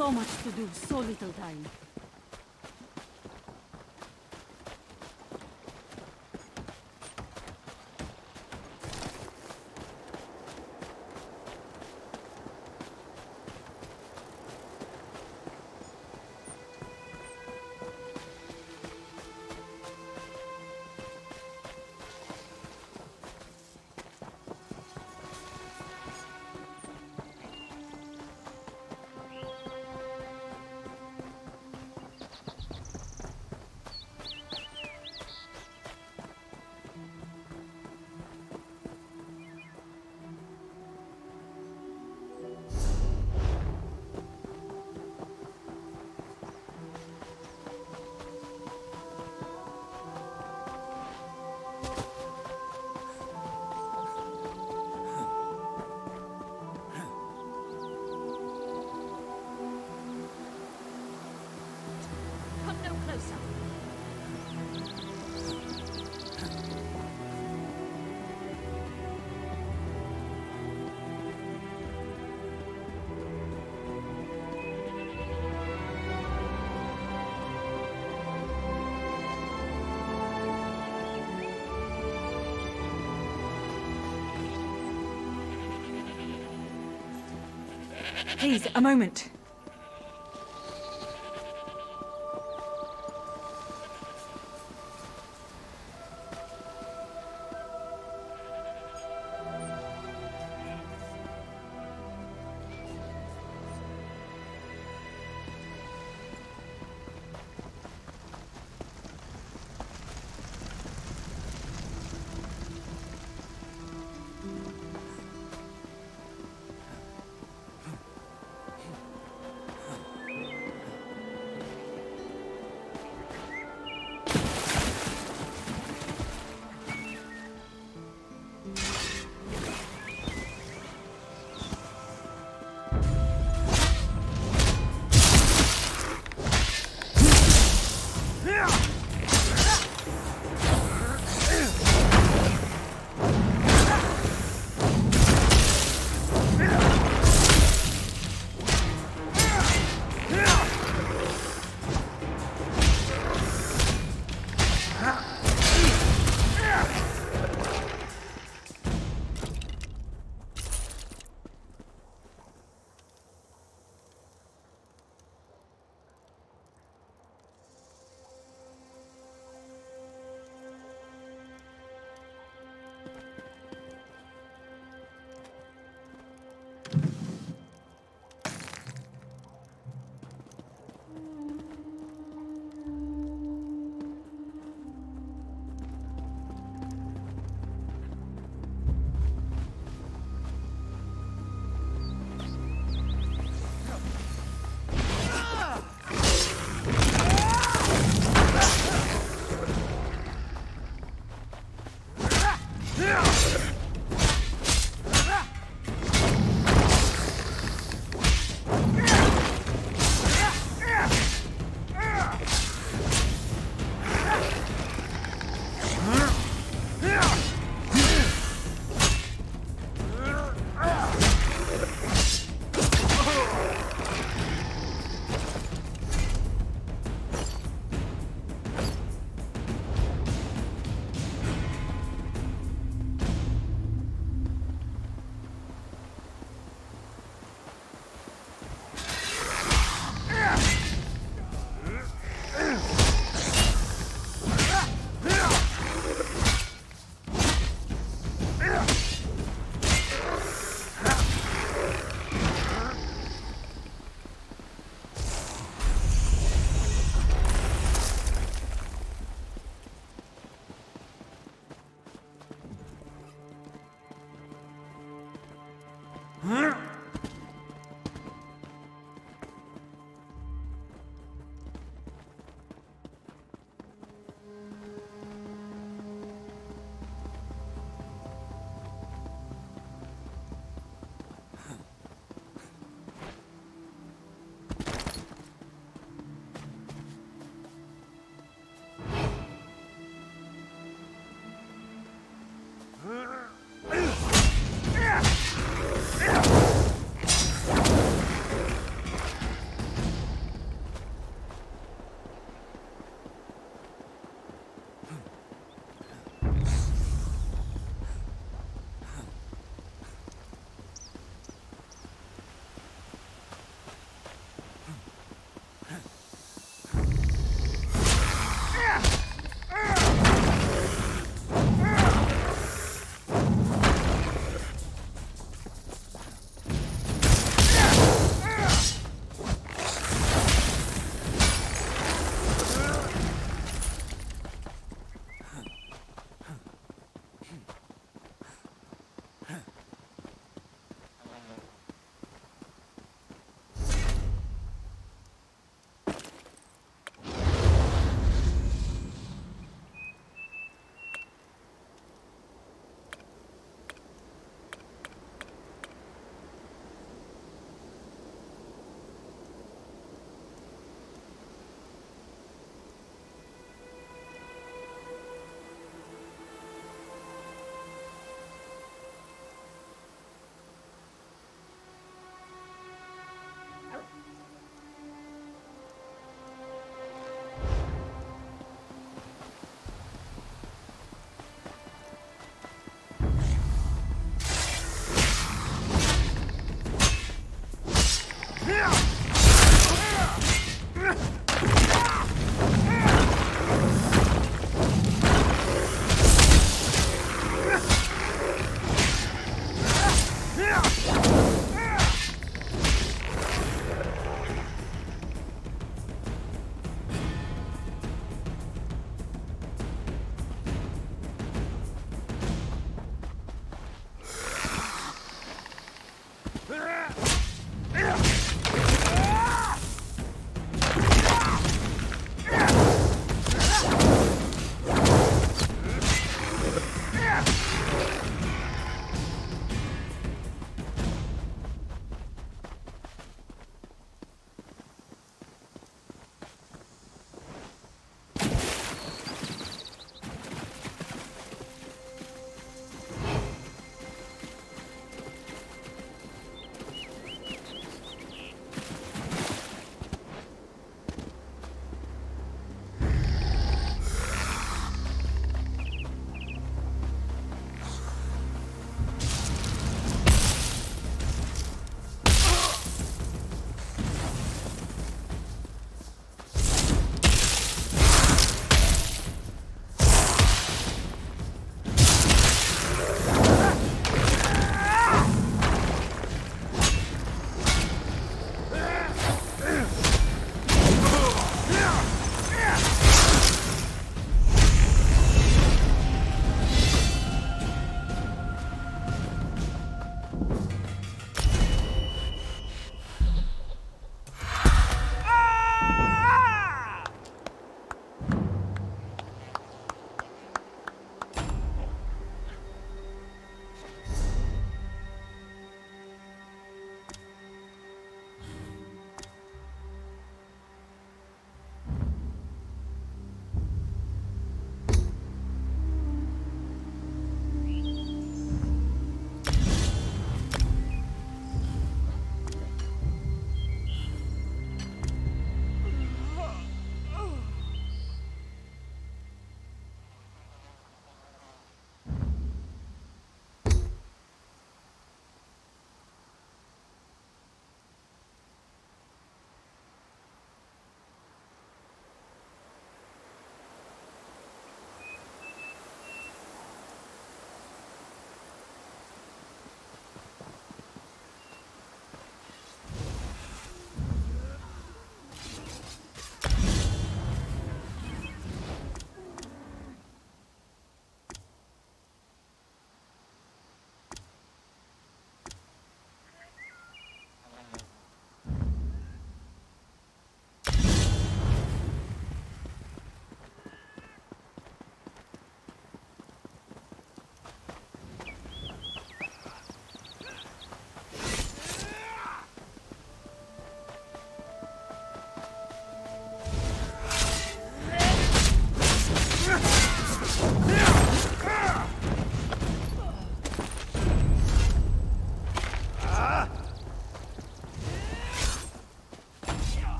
So much to do, so little time. Please, a moment.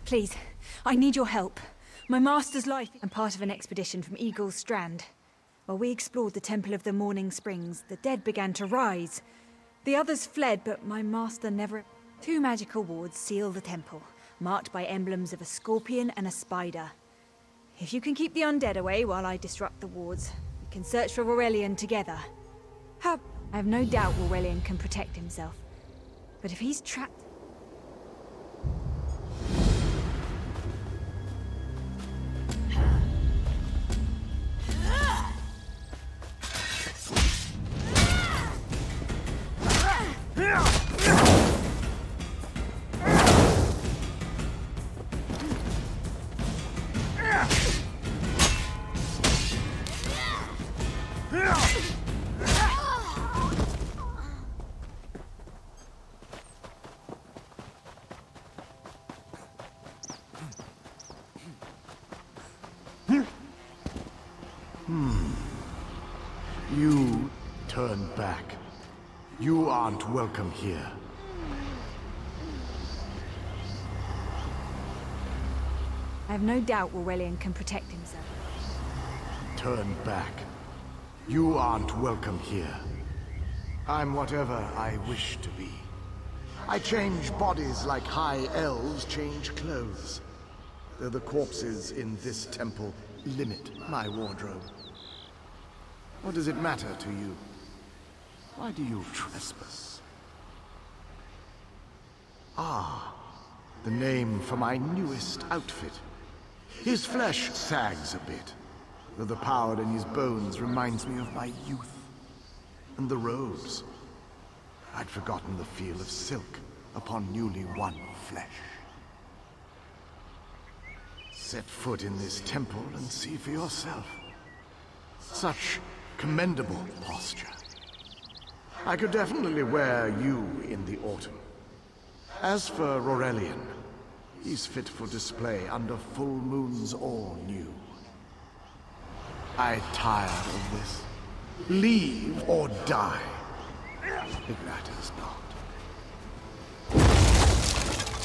Please, I need your help. My master's life and part of an expedition from Eagle's Strand. While we explored the Temple of the Morning Springs, the dead began to rise. The others fled, but my master never... 2 magical wards seal the temple, marked by emblems of a scorpion and a spider. If you can keep the undead away while I disrupt the wards, we can search for Aurelian together. I have no doubt Aurelian can protect himself. But if he's trapped... You turn back. You aren't welcome here. I have no doubt Aurelian can protect himself. Turn back. You aren't welcome here. I'm whatever I wish to be. I change bodies like high elves change clothes. Though the corpses in this temple limit my wardrobe. What does it matter to you? Why do you trespass? Ah, the name for my newest outfit. His flesh sags a bit, though the power in his bones reminds me of my youth. And the robes. I'd forgotten the feel of silk upon newly won flesh. Set foot in this temple and see for yourself. Such commendable posture. I could definitely wear you in the autumn. As for Aurelian, he's fit for display under full moons all new. I tire of this. Leave or die. It matters not.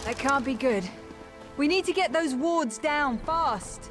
That can't be good. We need to get those wards down, fast!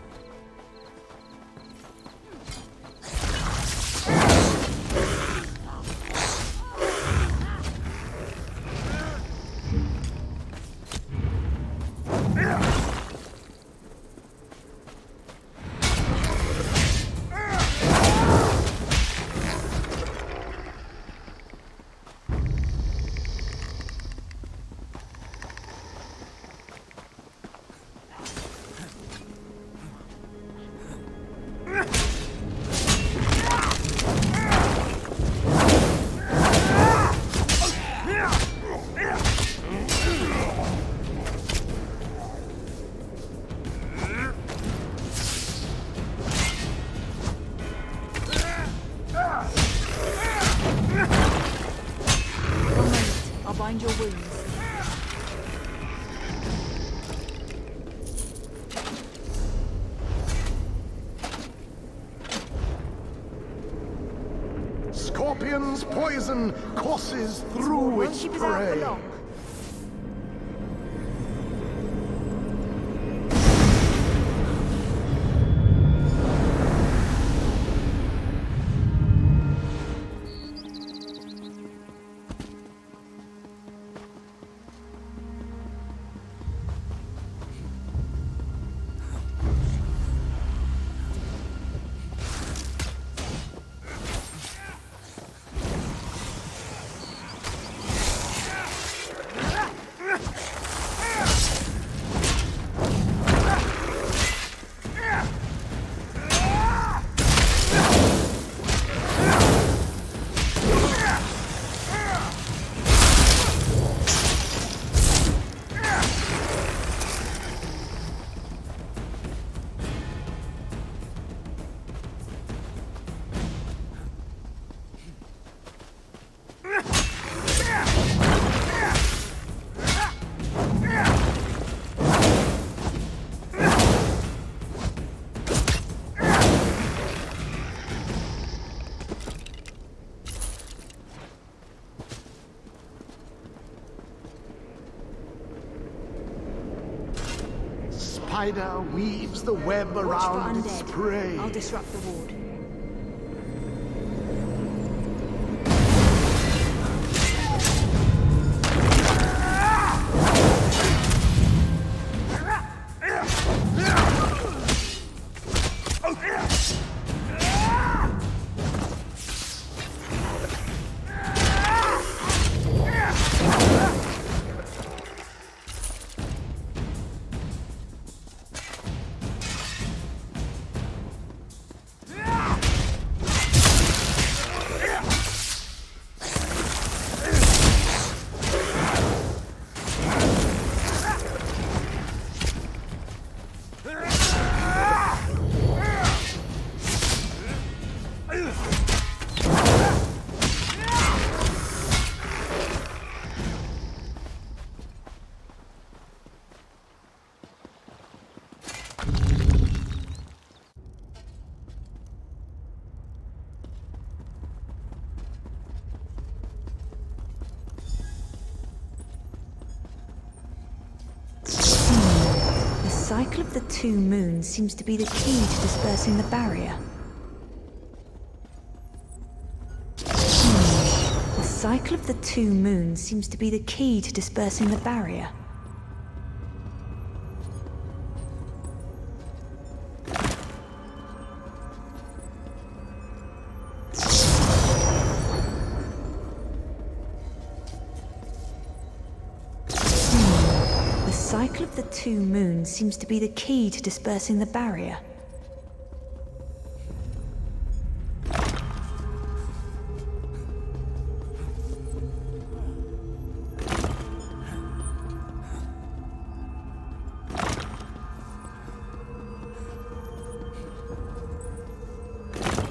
I'll bind your wounds. Scorpion's poison courses through its prey. spider weaves the web Watch around for its undead. prey. I'll disrupt the ward. The cycle of the two moons seems to be the key to dispersing the barrier. The cycle of the two moons seems to be the key to dispersing the barrier. The cycle of the two moons seems to be the key to dispersing the barrier.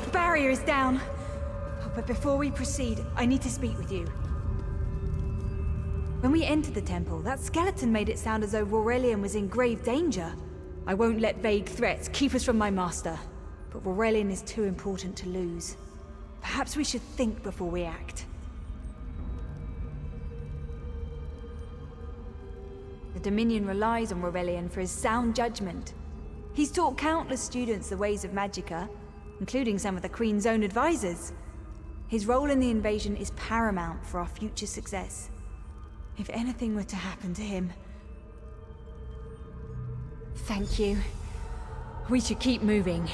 The barrier is down. But before we proceed, I need to speak with you. When we entered the temple, that skeleton made it sound as though Aurelian was in grave danger. I won't let vague threats keep us from my master, but Aurelian is too important to lose. Perhaps we should think before we act. The Dominion relies on Aurelian for his sound judgment. He's taught countless students the ways of Magicka, including some of the Queen's own advisors. His role in the invasion is paramount for our future success. If anything were to happen to him... Thank you. We should keep moving.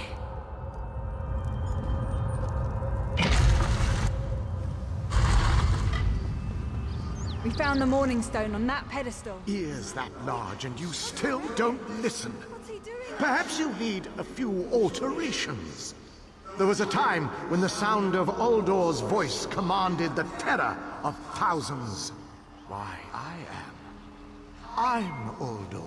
We found the Morning Stone on that pedestal. Ears that large and you still don't listen. What's he doing? Perhaps you need a few alterations. There was a time when the sound of Uldor's voice commanded the terror of thousands. Why, I'm Uldor.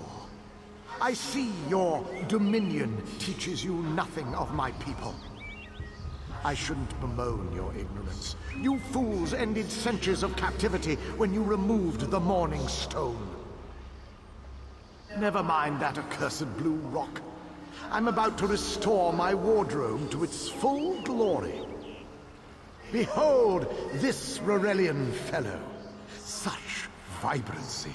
I see your Dominion teaches you nothing of my people. I shouldn't bemoan your ignorance. You fools ended centuries of captivity when you removed the Morning Stone. Never mind that accursed blue rock. I'm about to restore my wardrobe to its full glory. Behold this Aurelian fellow. Such vibrancy.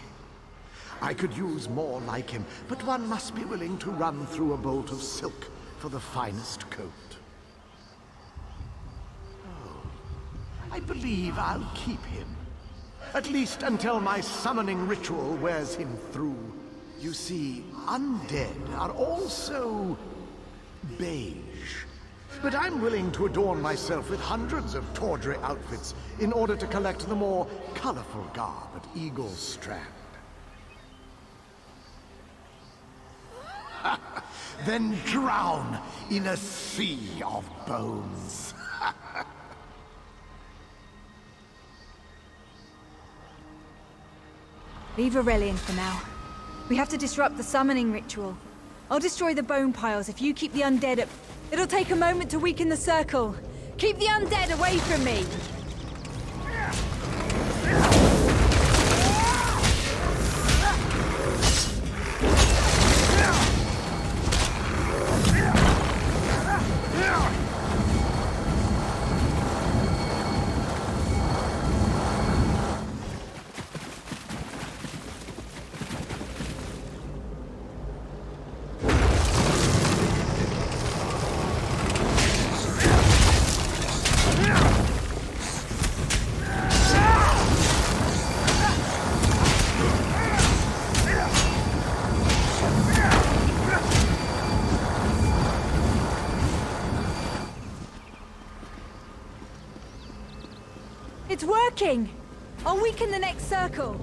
I could use more like him, but one must be willing to run through a bolt of silk for the finest coat. Oh, I believe I'll keep him. At least until my summoning ritual wears him through. You see, undead are also beige. But I'm willing to adorn myself with hundreds of tawdry outfits in order to collect the more colorful garb at Eagle Strand. Then drown in a sea of bones. Leave Aurelian for now. We have to disrupt the summoning ritual. I'll destroy the bone piles if you keep the undead at... It'll take a moment to weaken the circle. Keep the undead away from me! working! I'll weaken the next circle.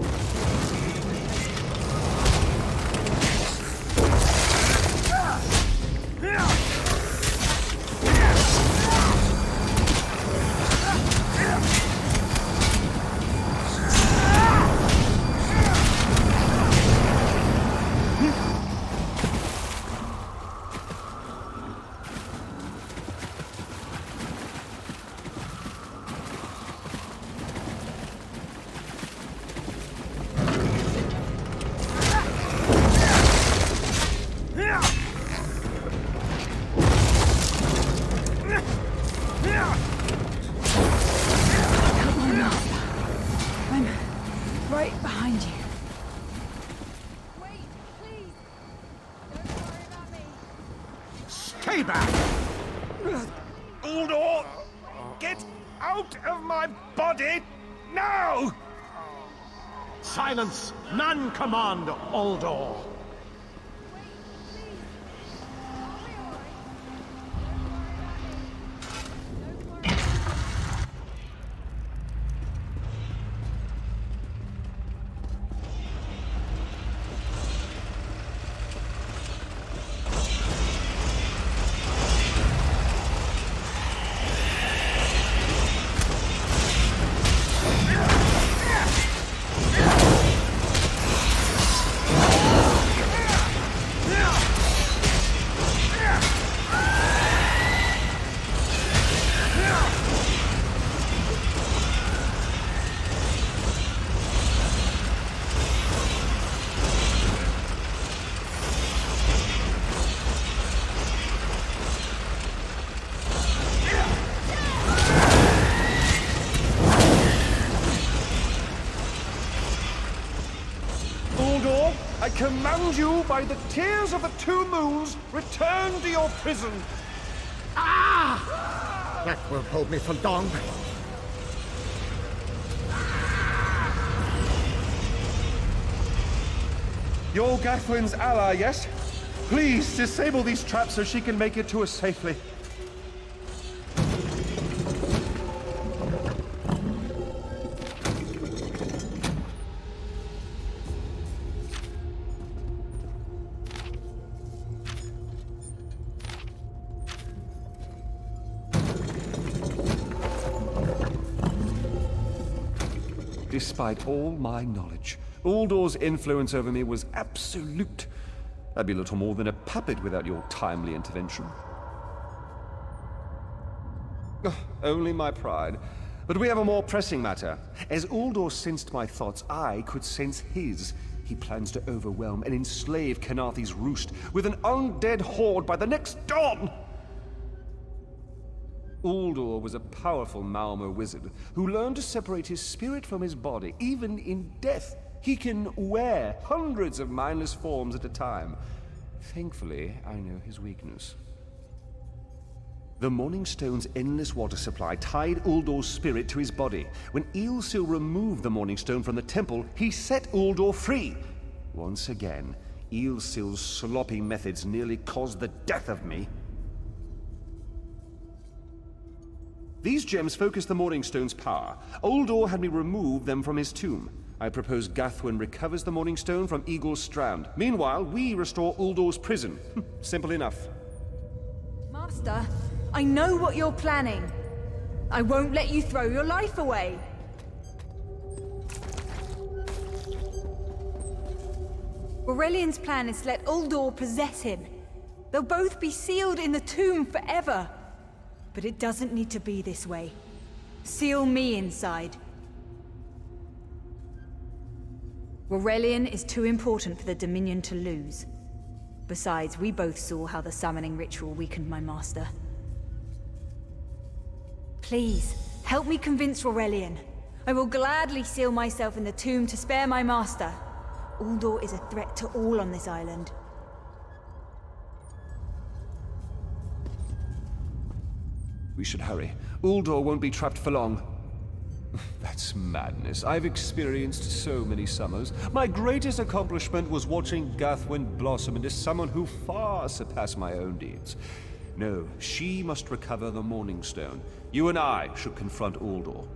Stay back! Uldor! Get out of my body now! Silence! None command Uldor! Uldor, I command you by the tears of the two moons, return to your prison. Ah! That won't hold me for long. You're Gathwin's ally, yes? Please disable these traps so she can make it to us safely. Despite all my knowledge, Uldor's influence over me was absolute. I'd be little more than a puppet without your timely intervention. Only my pride. But we have a more pressing matter. As Uldor sensed my thoughts, I could sense his. He plans to overwhelm and enslave Khenarthi's roost with an undead horde by the next dawn! Uldor was a powerful Malmo wizard who learned to separate his spirit from his body, even in death. He can wear hundreds of mindless forms at a time. Thankfully, I know his weakness. The Morning Stone's endless water supply tied Uldor's spirit to his body. When Eilsil removed the Morning Stone from the temple, he set Uldor free. Once again, Eilsil's sloppy methods nearly caused the death of me. These gems focus the Morning Stone's power. Uldor had me remove them from his tomb. I propose Gathwin recovers the Morning Stone from Eagle's Strand. Meanwhile, we restore Uldor's prison. Simple enough. Master, I know what you're planning. I won't let you throw your life away. Aurelian's plan is to let Uldor possess him. They'll both be sealed in the tomb forever. But it doesn't need to be this way. Seal me inside. Aurelian is too important for the Dominion to lose. Besides, we both saw how the summoning ritual weakened my master. Please, help me convince Aurelian. I will gladly seal myself in the tomb to spare my master. Uldor is a threat to all on this island. We should hurry. Uldor won't be trapped for long. That's madness. I've experienced so many summers. My greatest accomplishment was watching Gathwin blossom into someone who far surpassed my own deeds. No, she must recover the Morning Stone. You and I should confront Uldor.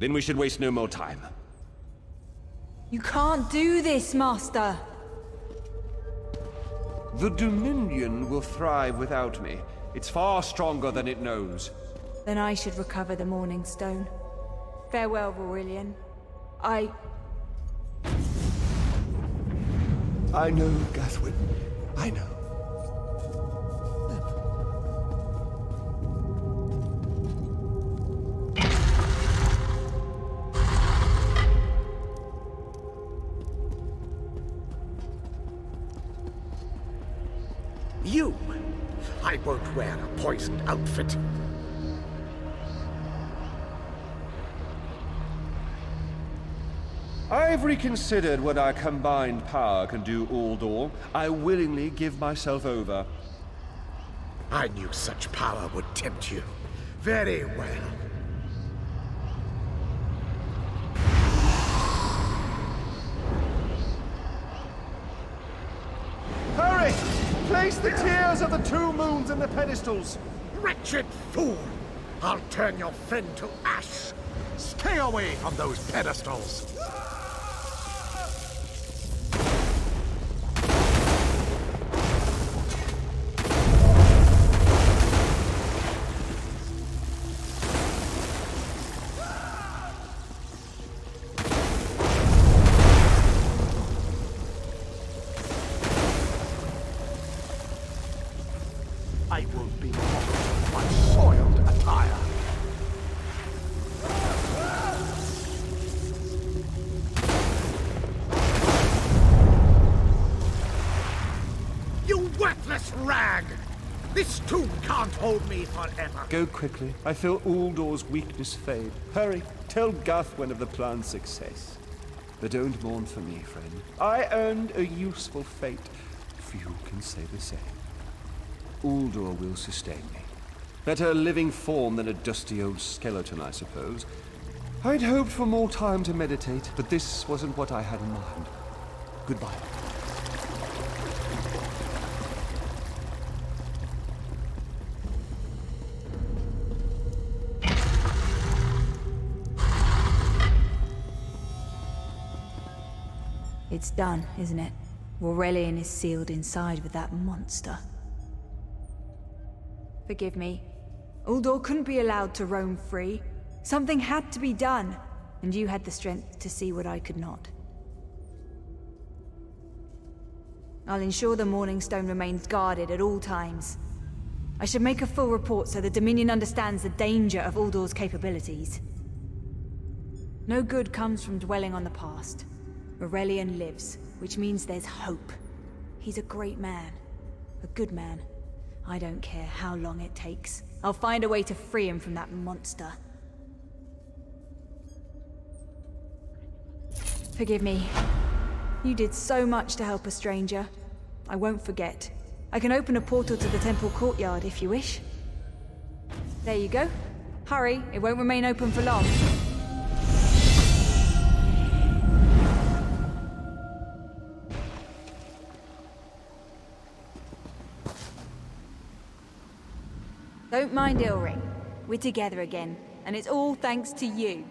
Then we should waste no more time. You can't do this, Master! The Dominion will thrive without me. It's far stronger than it knows. Then I should recover the Morning Stone. Farewell, Aurelian. I know, Gathwin. I know. You! I won't wear a poisoned outfit. I've reconsidered what our combined power can do, Uldor. I willingly give myself over. I knew such power would tempt you. Very well. Hurry! Place the tears of the two moons in the pedestals! Wretched fool! I'll turn your friend to ash! Stay away from those pedestals! I won't be mocked by soiled attire. You worthless rag! This tomb can't hold me forever. Go quickly. I feel Uldor's weakness fade. Hurry, tell Gathwin of the plan's success. But don't mourn for me, friend. I earned a useful fate. Few can say the same. Uldor will sustain me. Better a living form than a dusty old skeleton, I suppose. I'd hoped for more time to meditate, but this wasn't what I had in mind. Goodbye. It's done, isn't it? Aurelian is sealed inside with that monster. Forgive me. Uldor couldn't be allowed to roam free. Something had to be done, and you had the strength to see what I could not. I'll ensure the Morning Stone remains guarded at all times. I should make a full report so the Dominion understands the danger of Uldor's capabilities. No good comes from dwelling on the past. Aurelian lives, which means there's hope. He's a great man. A good man. I don't care how long it takes. I'll find a way to free him from that monster. Forgive me. You did so much to help a stranger. I won't forget. I can open a portal to the temple courtyard if you wish. There you go. Hurry, it won't remain open for long. Don't mind Ilring. We're together again, and it's all thanks to you.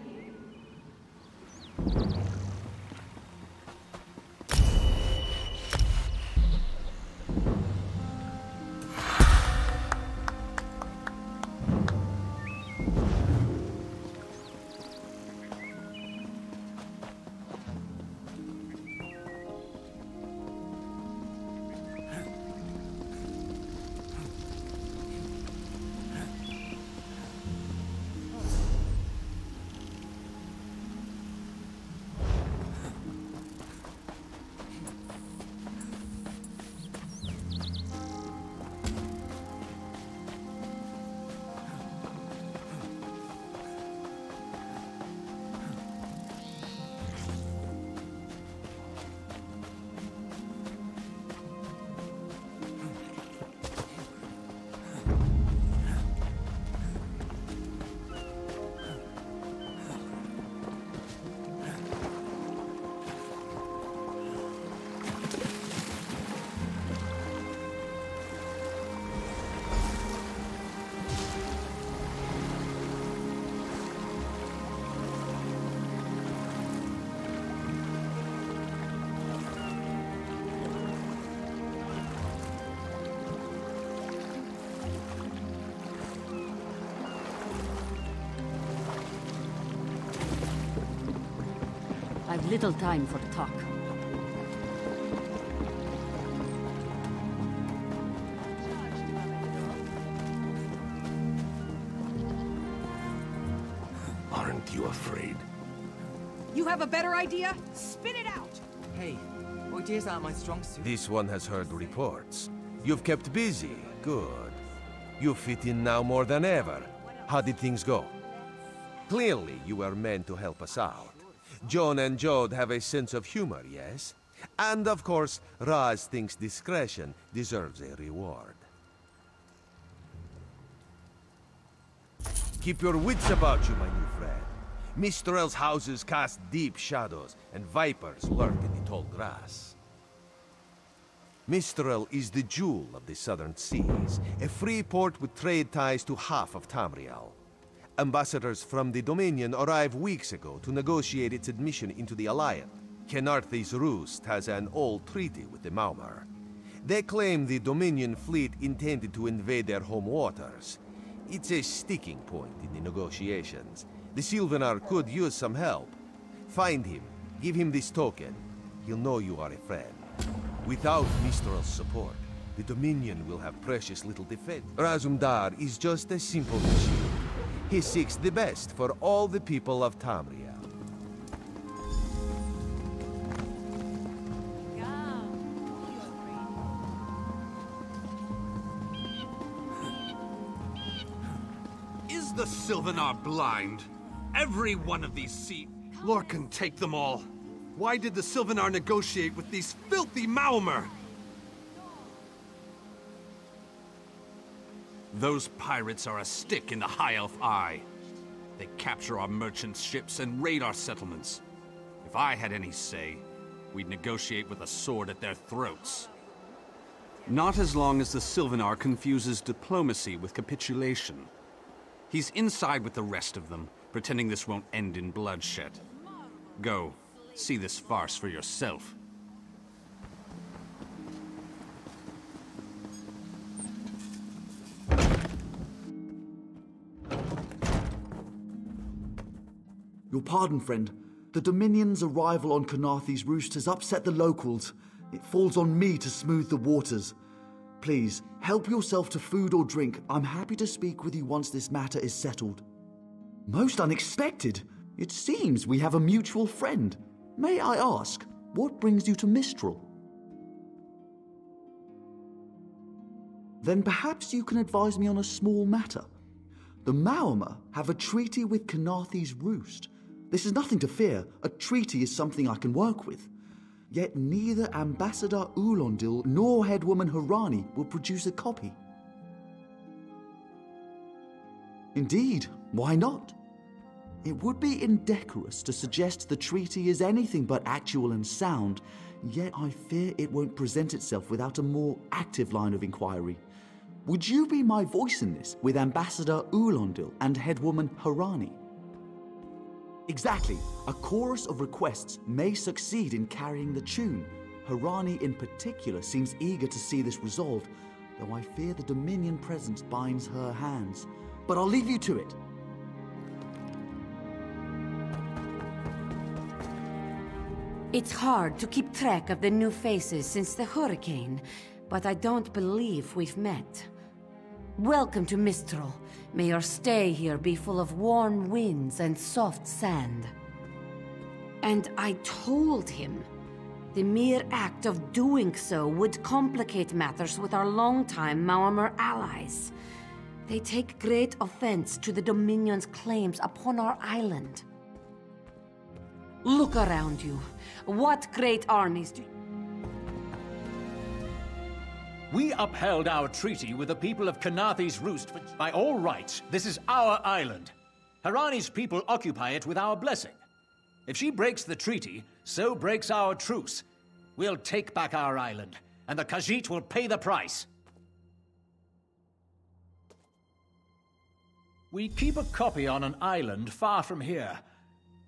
have little time for talk. Aren't you afraid? You have a better idea? Spit it out! Hey, ideas aren't my strong suit. This one has heard reports. You've kept busy. Good. You fit in now more than ever. How did things go? Clearly, you were meant to help us out. John and Jode have a sense of humor, yes? And of course, Raz thinks discretion deserves a reward. Keep your wits about you, my new friend. Mistral's houses cast deep shadows, and vipers lurk in the tall grass. Mistral is the jewel of the southern seas, a free port with trade ties to half of Tamriel. Ambassadors from the Dominion arrived weeks ago to negotiate its admission into the Alliance. Khenarthi's Roost has an old treaty with the Maumar. They claim the Dominion fleet intended to invade their home waters. It's a sticking point in the negotiations. The Sylvanar could use some help. Find him, give him this token. He'll know you are a friend. Without Mistral's support, the Dominion will have precious little defense. Razumdar is just a simple machine. He seeks the best for all the people of Tamriel. Is the Sylvanar blind? Every one of these Lord can take them all. Why did the Sylvanar negotiate with these filthy Maumar? Those pirates are a stick in the High Elf eye. They capture our merchant ships and raid our settlements. If I had any say, we'd negotiate with a sword at their throats. Not as long as the Sylvanar confuses diplomacy with capitulation. He's inside with the rest of them, pretending this won't end in bloodshed. Go, see this farce for yourself. Your pardon, friend. The Dominion's arrival on Khenarthi's Roost has upset the locals. It falls on me to smooth the waters. Please, help yourself to food or drink. I'm happy to speak with you once this matter is settled. Most unexpected. It seems we have a mutual friend. May I ask, what brings you to Mistral? Then perhaps you can advise me on a small matter. The Maumar have a treaty with Khenarthi's Roost. This is nothing to fear. A treaty is something I can work with. Yet neither Ambassador Ulondil nor Headwoman Harani will produce a copy. Indeed, why not? It would be indecorous to suggest the treaty is anything but actual and sound, yet I fear it won't present itself without a more active line of inquiry. Would you be my voice in this with Ambassador Ulondil and Headwoman Harani? Exactly. A chorus of requests may succeed in carrying the tune. Harani in particular seems eager to see this resolved, though I fear the Dominion presence binds her hands. But I'll leave you to it. It's hard to keep track of the new faces since the hurricane, but I don't believe we've met. Welcome to Mistral. May your stay here be full of warm winds and soft sand. And I told him the mere act of doing so would complicate matters with our longtime Maumar allies. They take great offense to the Dominion's claims upon our island. Look around you. What great armies do... We upheld our treaty with the people of Khenarthi's Roost. By all rights, this is our island. Harani's people occupy it with our blessing. If she breaks the treaty, so breaks our truce. We'll take back our island, and the Khajiit will pay the price. We keep a copy on an island far from here.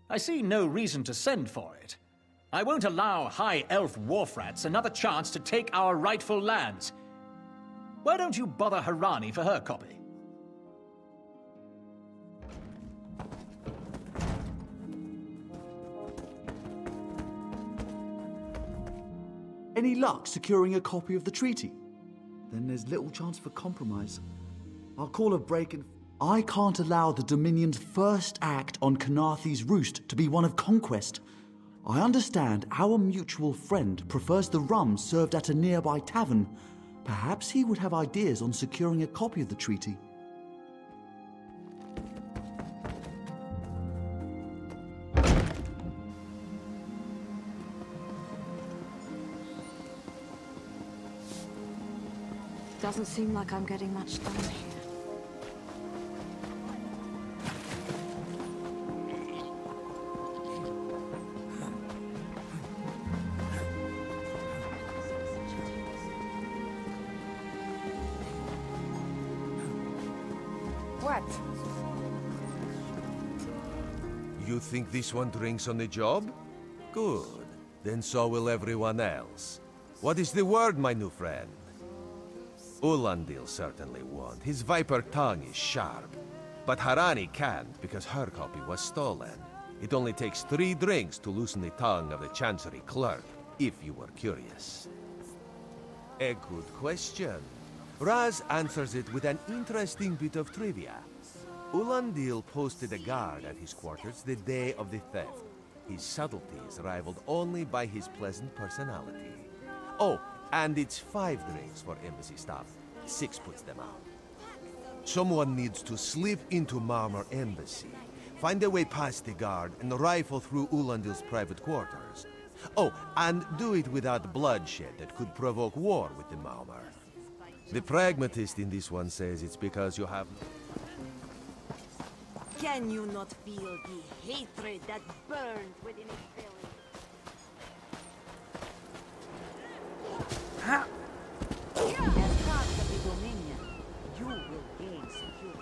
I see no reason to send for it. I won't allow High Elf wharf-rats another chance to take our rightful lands. Why don't you bother Harani for her copy? Any luck securing a copy of the treaty? Then there's little chance for compromise. I'll call a break and... I can't allow the Dominion's first act on Khenarthi's Roost to be one of conquest. I understand our mutual friend prefers the rum served at a nearby tavern. Perhaps he would have ideas on securing a copy of the treaty. Doesn't seem like I'm getting much done here. What? You think this one drinks on the job? Good. Then so will everyone else. What is the word, my new friend? Ulandil certainly won't. His viper tongue is sharp. But Harani can't, because her copy was stolen. It only takes 3 drinks to loosen the tongue of the Chancery clerk, if you were curious. A good question. Raz answers it with an interesting bit of trivia. Ulandil posted a guard at his quarters the day of the theft. His subtleties rivaled only by his pleasant personality. Oh, and it's 5 drinks for embassy staff. 6 puts them out. Someone needs to slip into Marmor Embassy, find a way past the guard, and rifle through Ulandil's private quarters. Oh, and do it without bloodshed that could provoke war with the Marmor. The pragmatist in this one says it's because you have... Can you not feel the hatred that burns within his belly? As part of the Dominion, you will gain security.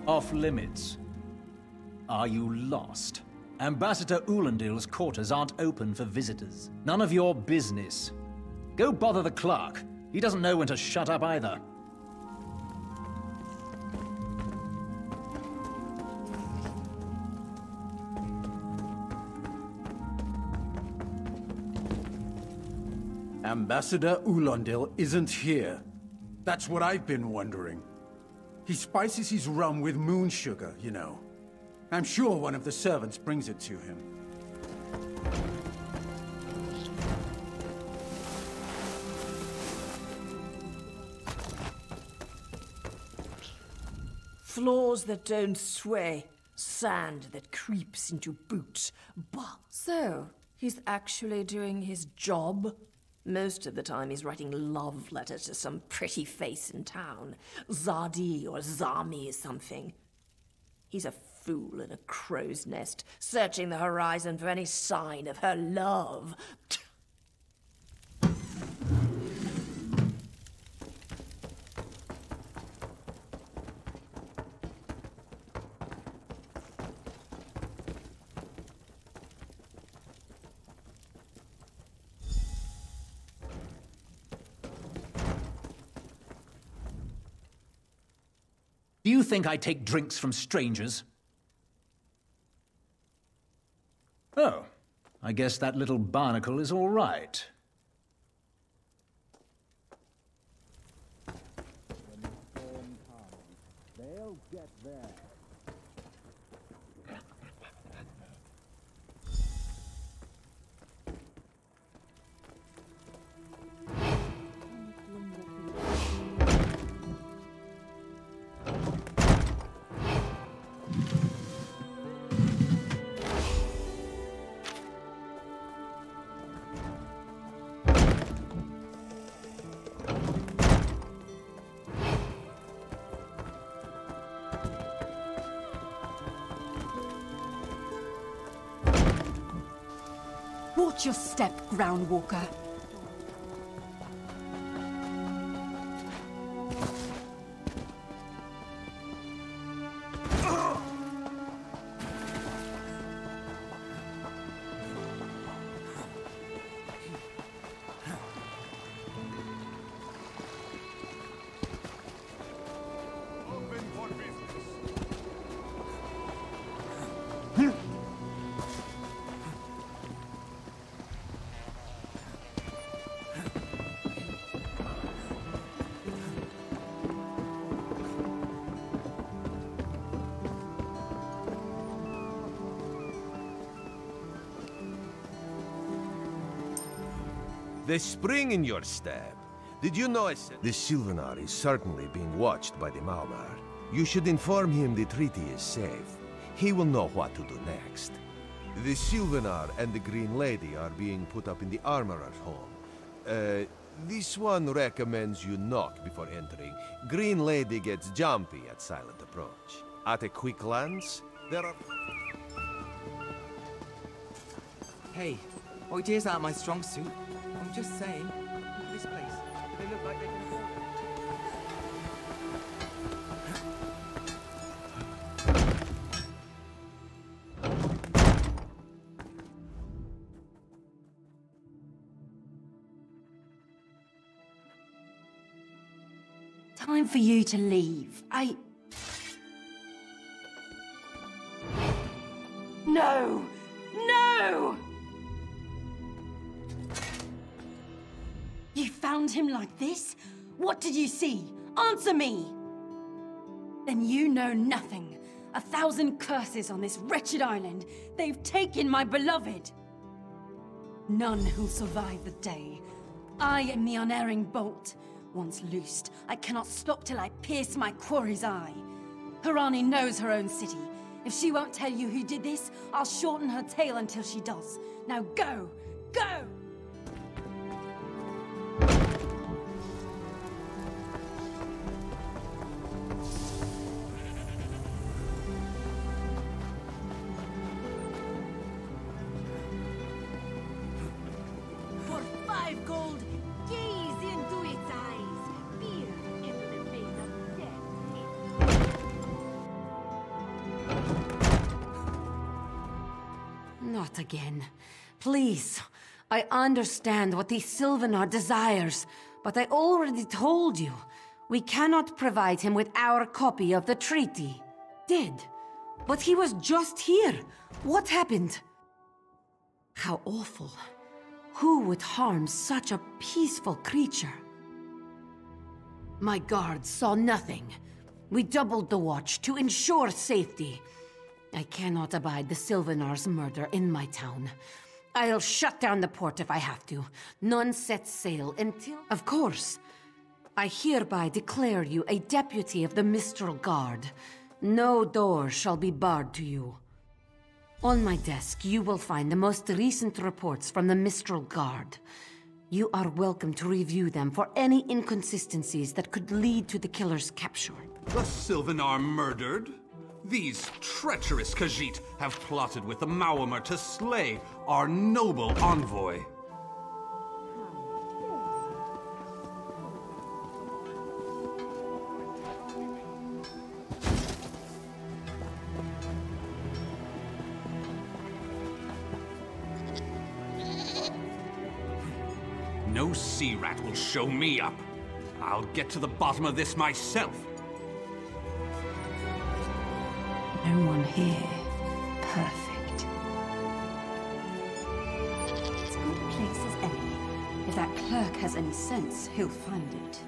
Off limits. Are you lost? Ambassador Ulandil's quarters aren't open for visitors. None of your business. Go bother the clerk. He doesn't know when to shut up either. Ambassador Ulandil isn't here. That's what I've been wondering. He spices his rum with moon sugar, you know. I'm sure one of the servants brings it to him. Floors that don't sway, sand that creeps into boots. Bah! So, he's actually doing his job? Most of the time he's writing love letters to some pretty face in town. Zadi or Zami or something. He's a fool in a crow's nest, searching the horizon for any sign of her love. Do you think I take drinks from strangers? Oh, I guess that little barnacle is all right. They'll get there. Watch your step, Groundwalker. The spring in your step. Did you know the Sylvanar is certainly being watched by the Maumar? You should inform him the treaty is safe. He will know what to do next. The Sylvanar and the Green Lady are being put up in the Armorer's home. This one recommends you knock before entering. Green Lady gets jumpy at silent approach. At a quick glance, there are... Hey, ideas aren't my strong suit. I'm just saying. This place, they look like they can afford it. Time for you to leave. No! No! You found him like this? What did you see? Answer me! Then you know nothing. 1,000 curses on this wretched island. They've taken my beloved. None who'll survive the day. I am the unerring bolt. Once loosed, I cannot stop till I pierce my quarry's eye. Harani knows her own city. If she won't tell you who did this, I'll shorten her tale until she does. Now go! Go! For 5 gold, gaze into its eyes. Fear into the face of death. Not again. Please. I understand what the Sylvanar desires, but I already told you. We cannot provide him with our copy of the treaty. Did. But he was just here. What happened? How awful. Who would harm such a peaceful creature? My guards saw nothing. We doubled the watch to ensure safety. I cannot abide the Sylvanar's murder in my town. I'll shut down the port if I have to. None set sail until... Of course. I hereby declare you a deputy of the Mistral Guard. No door shall be barred to you. On my desk, you will find the most recent reports from the Mistral Guard. You are welcome to review them for any inconsistencies that could lead to the killer's capture. The Sylvanar murdered? These treacherous Khajiit have plotted with the Maumar to slay our noble envoy. No sea rat will show me up. I'll get to the bottom of this myself. No one here. Perfect. It's a good place as any. If that clerk has any sense, he'll find it.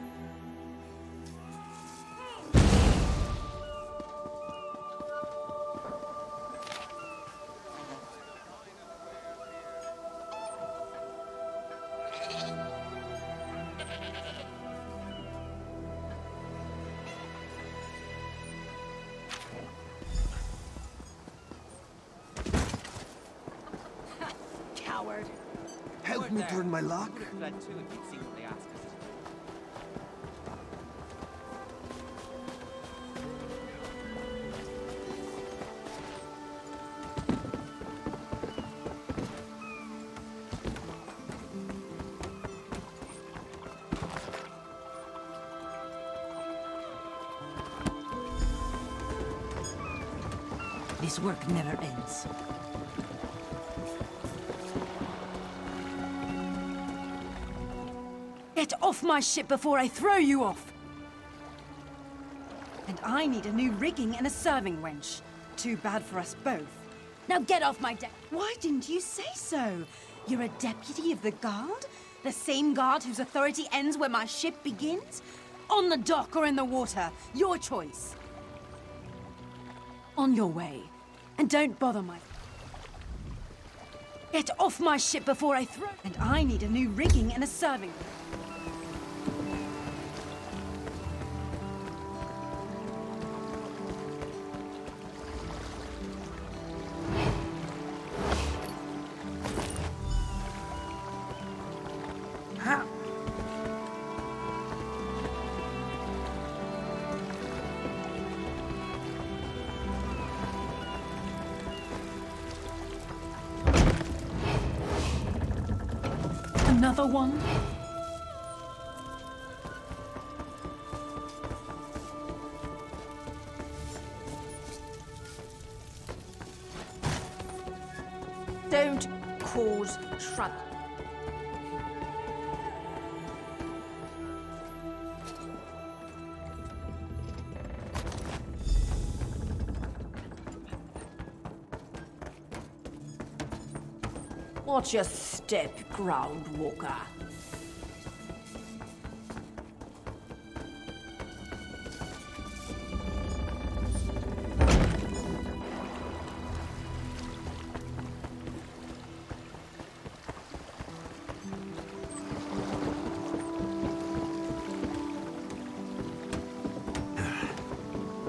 Help me turn my luck. This work never ends. Get off my ship before I throw you off! And I need a new rigging and a serving wench. Too bad for us both. Now get off my deck! Why didn't you say so? You're a deputy of the guard? The same guard whose authority ends where my ship begins? On the dock or in the water, your choice. On your way. And don't bother my... Get off my ship before I throw... And I need a new rigging and a serving. Another one? Don't cause trouble. Watch your step, Groundwalker.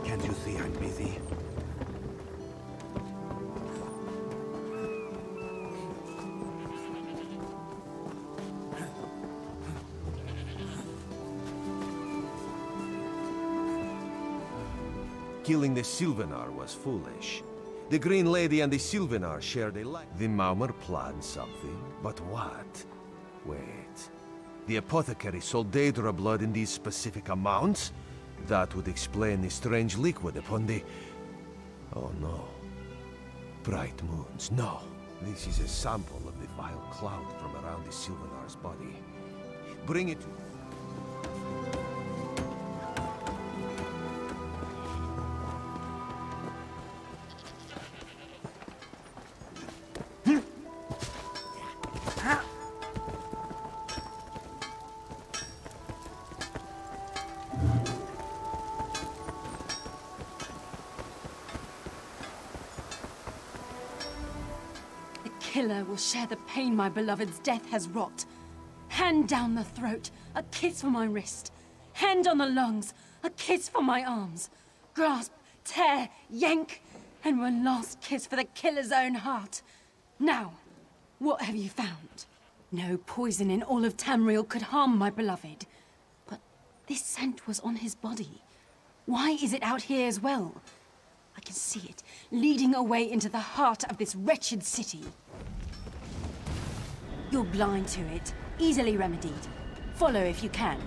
Can't you see I'm busy? Killing the Sylvanar was foolish. The Green Lady and the Sylvanar shared a life. The Maumar planned something, but what? Wait. The apothecary sold Daedra blood in these specific amounts? That would explain the strange liquid upon the... Oh no. Bright moons, no. This is a sample of the vile cloud from around the Sylvanar's body. Bring it to... Killer will share the pain my beloved's death has wrought. Hand down the throat, a kiss for my wrist. Hand on the lungs, a kiss for my arms. Grasp, tear, yank, and one last kiss for the killer's own heart. Now, what have you found? No poison in all of Tamriel could harm my beloved. But this scent was on his body. Why is it out here as well? I can see it, leading away into the heart of this wretched city. You're blind to it, easily remedied. Follow if you can.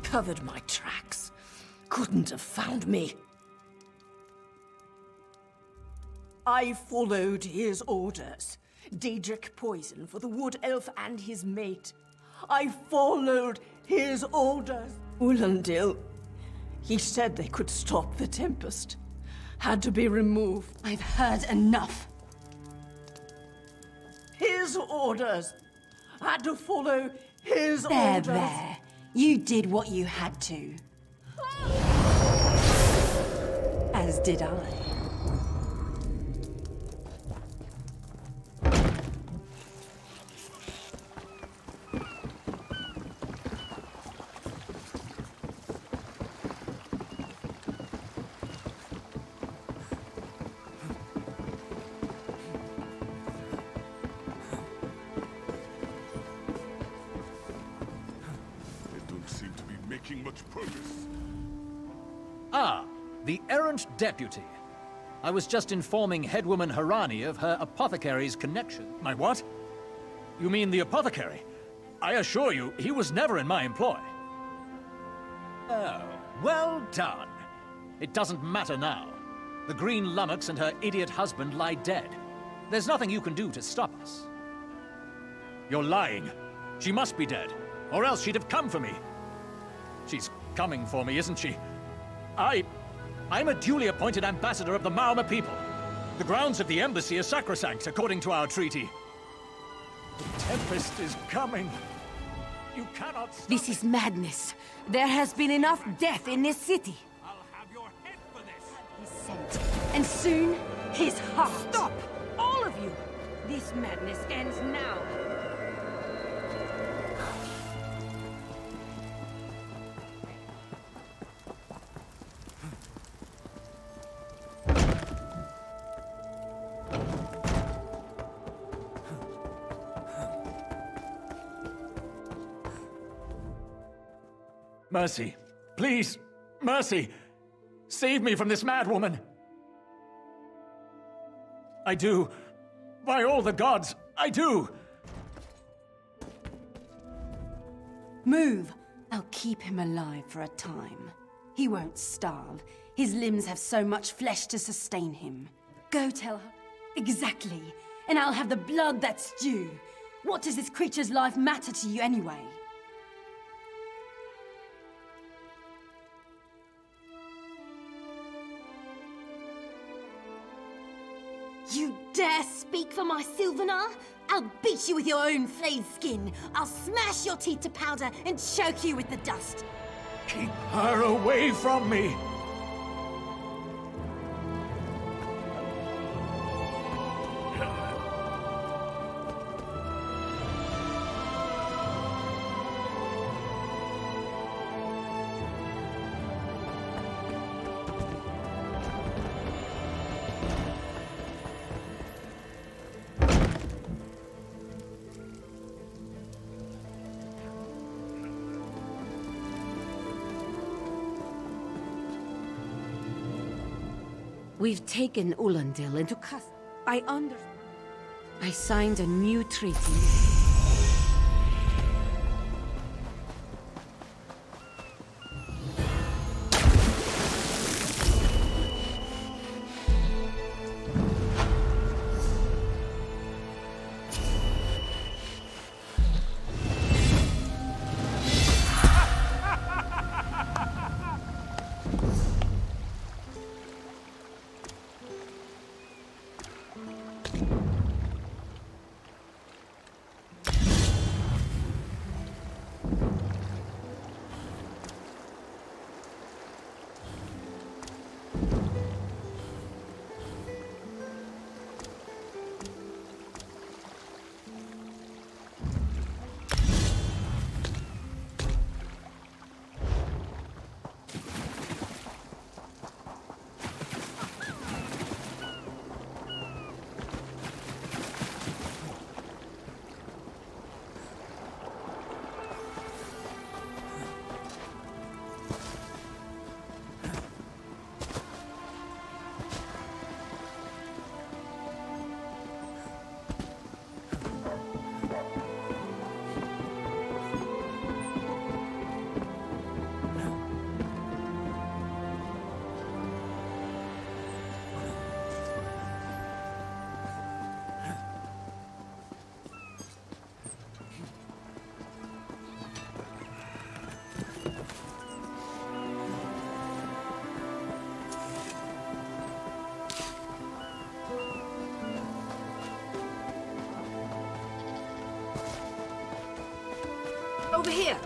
Covered my tracks. Couldn't have found me. I followed his orders. Daedric poison for the Wood Elf and his mate. I followed his orders. Ulandil. He said they could stop the Tempest. Had to be removed. I've heard enough. His orders. Had to follow his orders. There. You did what you had to. As did I. Much progress. Ah, the errant deputy. I was just informing headwoman Harani of her apothecary's connection. My what? You mean the apothecary? I assure you, he was never in my employ. Oh, well done. It doesn't matter now. The Green Lummox and her idiot husband lie dead. There's nothing you can do to stop us. You're lying. She must be dead, or else she'd have come for me. She's coming for me, isn't she? I'm a duly appointed ambassador of the Maormer people. The grounds of the embassy are sacrosanct, according to our treaty. The Tempest is coming. You cannot stop This is madness. There has been enough death in this city. I'll have your head for this! His scent, and soon, his heart. Stop! All of you! This madness ends now. Mercy. Please, mercy. Save me from this madwoman. I do. By all the gods, I do. Move. I'll keep him alive for a time. He won't starve. His limbs have so much flesh to sustain him. Go tell her. Exactly. And I'll have the blood that's due. What does this creature's life matter to you anyway? You dare speak for my Sylvanar? I'll beat you with your own flayed skin. I'll smash your teeth to powder and choke you with the dust. Keep her away from me! We've taken Ulandil into custody. I signed a new treaty. Over here!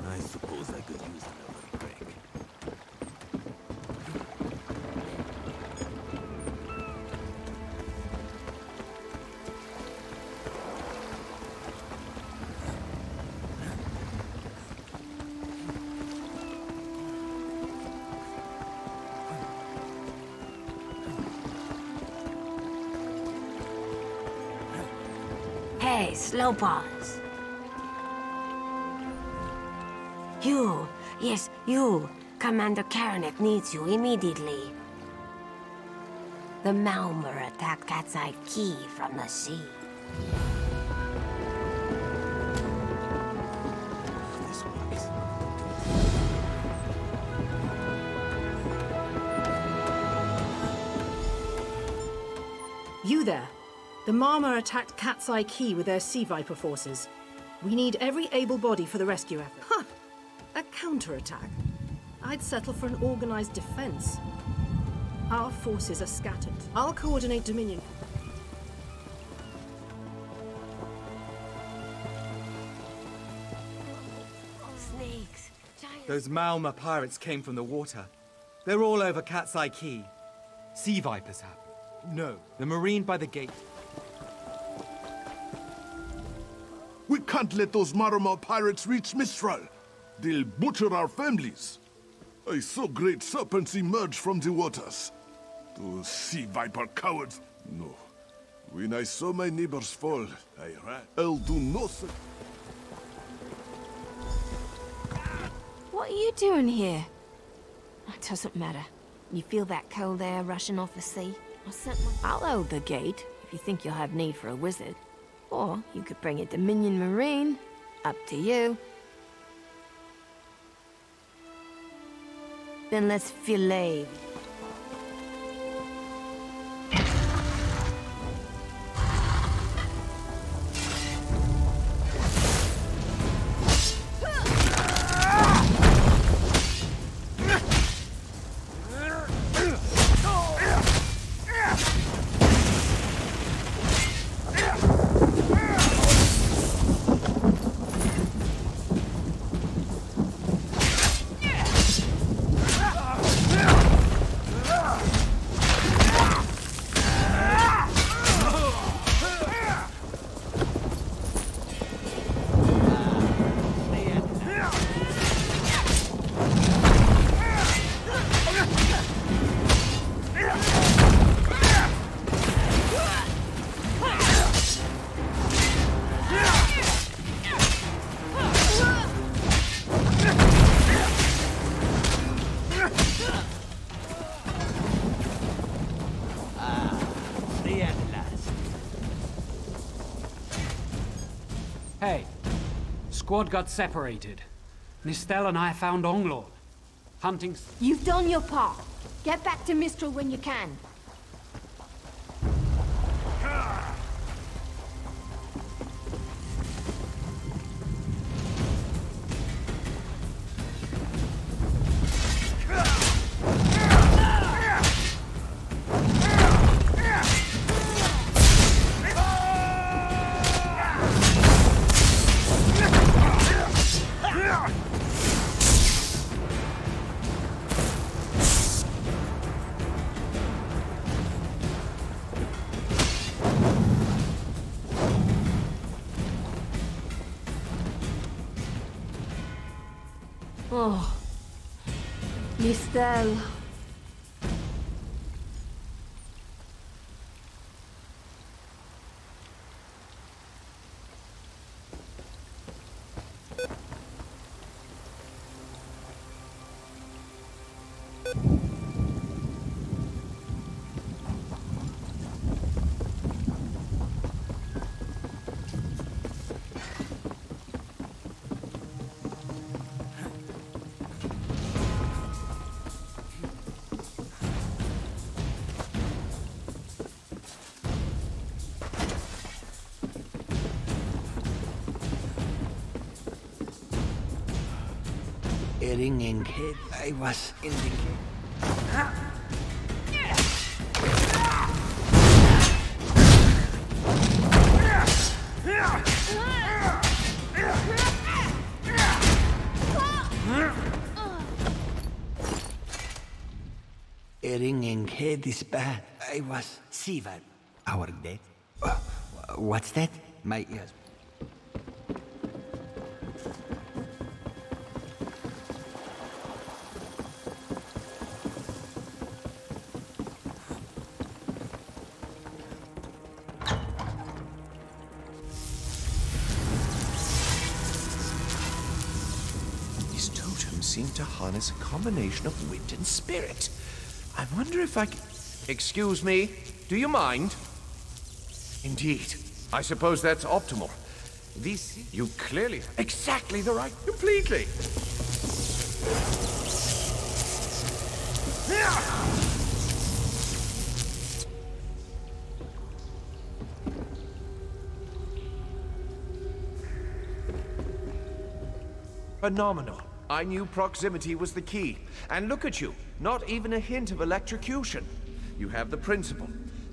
I suppose I could use another drink. Hey, Slowpaws. You. Yes, you. Commander Karanek needs you immediately. The Malmer attacked Cat's Eye Key from the sea. You there. The Marmor attacked Cat's Eye Key with their Sea Viper forces. We need every able body for the rescue effort. Huh! A counterattack? I'd settle for an organized defense. Our forces are scattered. I'll coordinate Dominion. Snakes. Those Malma pirates came from the water. They're all over Cat's Eye Key. Sea Vipers have. No, the Marine by the gate. We can't let those Marmor pirates reach Mistral. They'll butcher our families. I saw great serpents emerge from the waters. Those sea viper cowards. No. When I saw my neighbors fall, I ran. I'll do nothing. What are you doing here? It doesn't matter. You feel that cold air rushing off the sea? I'll hold the gate, if you think you'll have need for a wizard. Or you could bring a Dominion Marine. Up to you. Then let's fillet. Hey, squad got separated. Nistel and I found Onglord. Hunting... You've done your part. Get back to Mistral when you can. Oh, Nistel. Ringing head, I was indicating. A ringing head is bad. I was Sivan. Our dead. What's that? My ears. seem to harness a combination of wind and spirit. I wonder if I can... Excuse me, do you mind? Indeed. I suppose that's optimal. These... You clearly... Exactly the right... Completely. Phenomenal. I knew proximity was the key. And look at you, not even a hint of electrocution. You have the principle.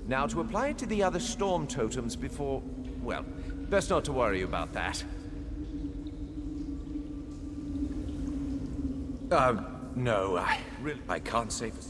Now to apply it to the other storm totems before... Well, best not to worry about that. No, I can't say for...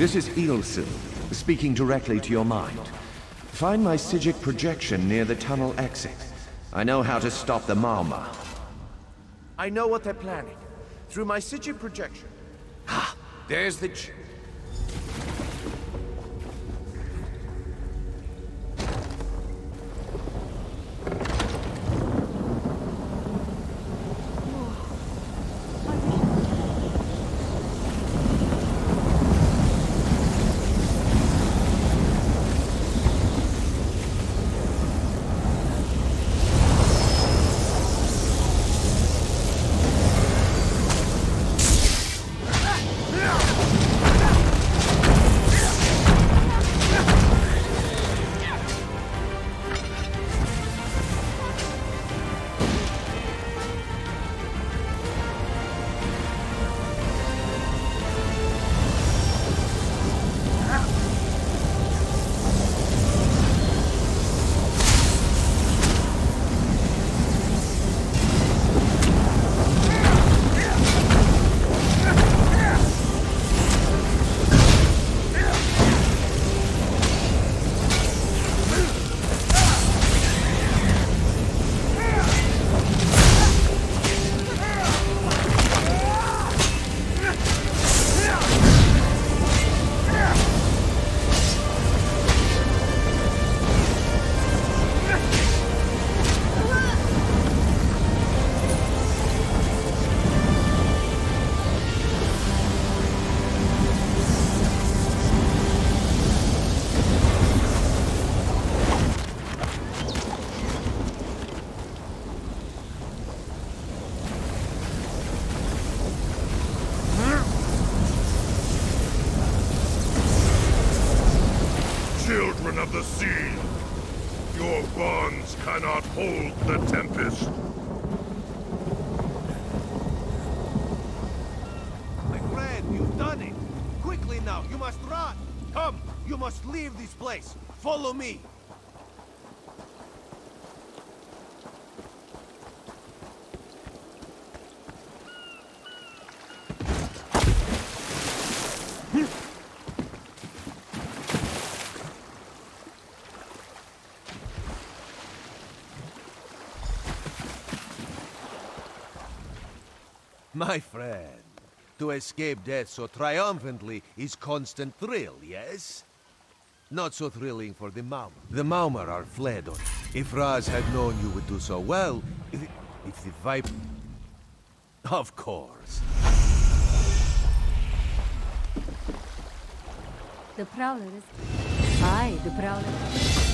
This is Ilse, speaking directly to your mind. Find my Psijic projection near the tunnel exit. I know how to stop the Marma. I know what they're planning. Through my Psijic projection. Ah, there's the... Hold the Tempest. My friend, you've done it. Quickly now, you must run. Come, you must leave this place. Follow me. My friend, to escape death so triumphantly is constant thrill, yes? Not so thrilling for the Maumar. The Maumar are fled on. If Raz had known you would do so well, if the Viper... Of course. The Prowler is... Aye, the Prowler.